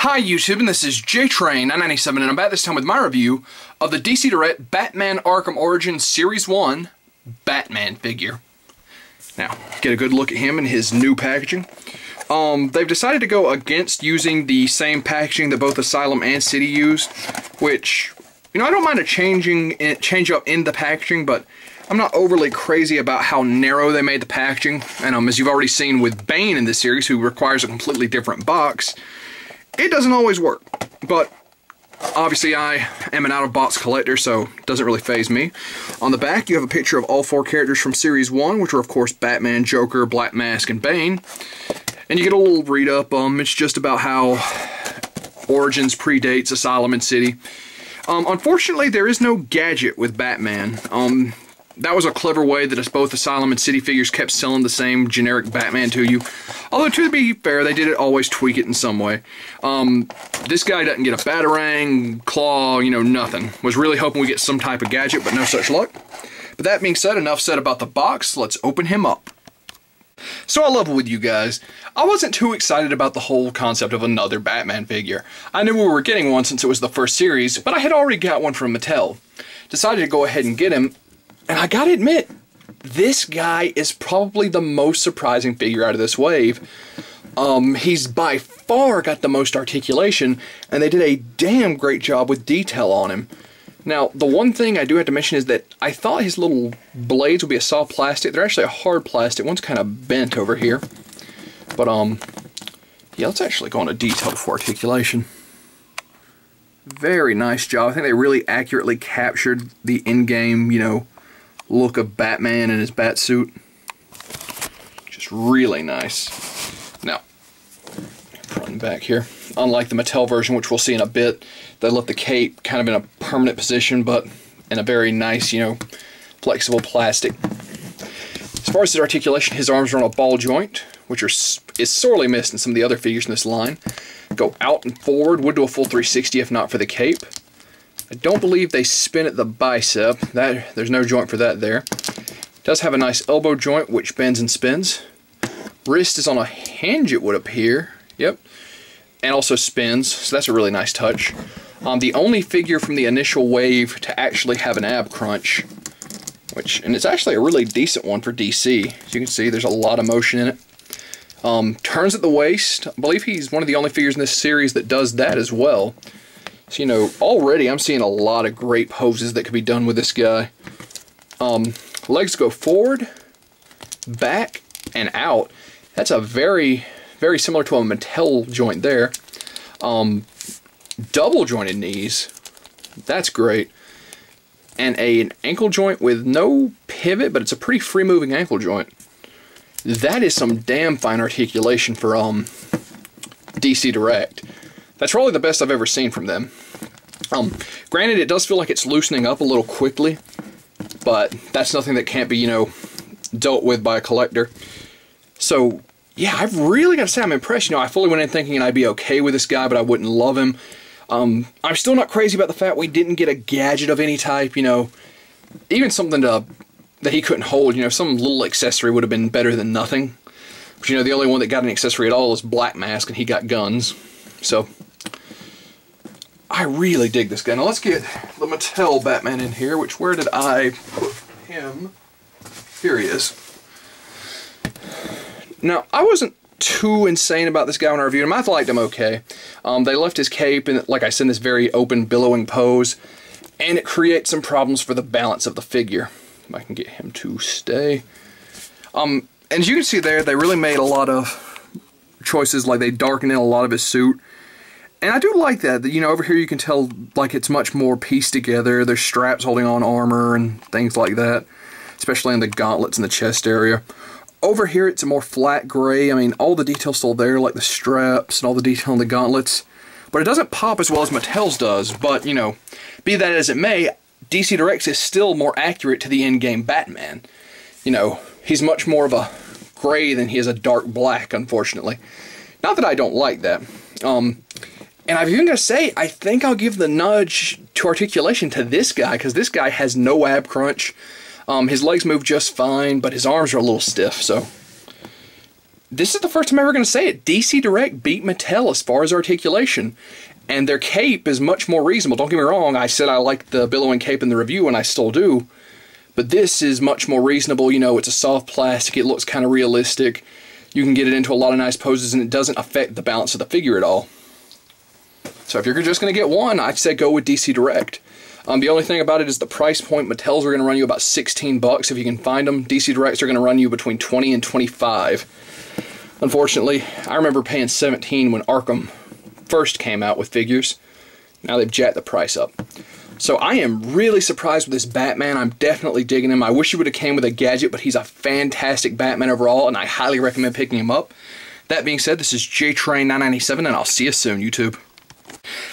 Hi YouTube, and this is JTrain997, and I'm back this time with my review of the DC Direct Batman Arkham Origins Series 1 Batman figure. Now, get a good look at him and his new packaging. They've decided to go against using the same packaging that both Asylum and City used, which, you know, I don't mind a change up in the packaging, but I'm not overly crazy about how narrow they made the packaging. And as you've already seen with Bane in this series, who requires a completely different box, it doesn't always work. But obviously I am an out-of-box collector, so it doesn't really faze me. On the back, you have a picture of all 4 characters from Series 1, which are of course Batman, Joker, Black Mask, and Bane. And you get a little read-up. It's just about how Origins predates Asylum and City. Unfortunately, there is no gadget with Batman. That was a clever way that both Asylum and City figures kept selling the same generic Batman to you. Although, to be fair, they did always tweak it in some way. This guy doesn't get a Batarang, claw, you know, nothing. Was really hoping we get some type of gadget, but no such luck. But that being said, enough said about the box. Let's open him up. So I'll level with you guys. I wasn't too excited about the whole concept of another Batman figure. I knew we were getting one since it was the first series, but I had already got one from Mattel. Decided to go ahead and get him. And I gotta admit, this guy is probably the most surprising figure out of this wave. He's by far got the most articulation, and they did a damn great job with detail on him. Now, the one thing I do have to mention is that I thought his little blades would be a soft plastic. They're actually a hard plastic. One's kind of bent over here. But, yeah, let's actually go on to detail for articulation. Very nice job. I think they really accurately captured the in-game, you know, look of Batman in his bat suit. Just really nice. Now, front and back here. Unlike the Mattel version, which we'll see in a bit, they left the cape kind of in a permanent position, but in a very nice, you know, flexible plastic. As far as his articulation, his arms are on a ball joint, which is sorely missed in some of the other figures in this line. Go out and forward, would do a full 360 if not for the cape. I don't believe they spin at the bicep. There's no joint for that there. Does have a nice elbow joint which bends and spins. Wrist is on a hinge, it would appear. Yep. And also spins, so that's a really nice touch. The only figure from the initial wave to actually have an ab crunch, and it's actually a really decent one for DC. As you can see, there's a lot of motion in it. Turns at the waist. I believe he's one of the only figures in this series that does that as well. So, you know, already I'm seeing a lot of great poses that could be done with this guy. Legs go forward, back, and out. That's a very, very similar to a Mattel joint there. Double jointed knees. That's great. And an ankle joint with no pivot, but it's a pretty free moving ankle joint. That is some damn fine articulation for DC Direct. That's probably the best I've ever seen from them. Granted, it does feel like it's loosening up a little quickly, but that's nothing that can't be, you know, dealt with by a collector. So, yeah, I've really got to say I'm impressed. You know, I fully went in thinking I'd be okay with this guy, but I wouldn't love him. I'm still not crazy about the fact we didn't get a gadget of any type, you know. Even something that he couldn't hold, you know, some little accessory would have been better than nothing. But, you know, the only one that got an accessory at all is Black Mask, and he got guns. So, I really dig this guy. Now let's get the Mattel Batman in here, where did I put him? Here he is. Now, I wasn't too insane about this guy when I reviewed him. I liked him okay. They left his cape in, like I said, in this very open, billowing pose, and it creates some problems for the balance of the figure. If I can get him to stay. And as you can see there, they really made a lot of choices, like they darkened in a lot of his suit. And I do like that, you know, over here you can tell like it's much more pieced together. There's straps holding on armor and things like that, especially in the gauntlets and the chest area. Over here it's a more flat gray. I mean, all the detail's still there, like the straps and all the detail in the gauntlets. But it doesn't pop as well as Mattel's does. But, you know, be that as it may, DC Direct is still more accurate to the in-game Batman. You know, he's much more of a gray than he is a dark black, unfortunately. Not that I don't like that. And I'm even going to say, I think I'll give the nudge to articulation to this guy, because this guy has no ab crunch. His legs move just fine, but his arms are a little stiff, so this is the first time I'm ever going to say it. DC Direct beat Mattel as far as articulation. And their cape is much more reasonable. Don't get me wrong, I said I liked the billowing cape in the review, and I still do. But this is much more reasonable. You know, it's a soft plastic, it looks kind of realistic. You can get it into a lot of nice poses, and it doesn't affect the balance of the figure at all. So if you're just going to get one, I'd say go with DC Direct. The only thing about it is the price point. Mattel's are going to run you about 16 bucks if you can find them. DC Directs are going to run you between 20 and 25. Unfortunately, I remember paying 17 when Arkham first came out with figures. Now they've jacked the price up. So I am really surprised with this Batman. I'm definitely digging him. I wish he would have came with a gadget, but he's a fantastic Batman overall, and I highly recommend picking him up. That being said, this is JTrain997, and I'll see you soon, YouTube.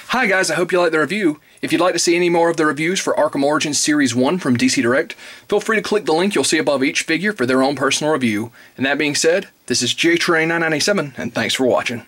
Hi guys, I hope you liked the review. If you'd like to see any more of the reviews for Arkham Origins Series 1 from DC Direct, feel free to click the link you'll see above each figure for their own personal review. And that being said, this is JTrain997, and thanks for watching.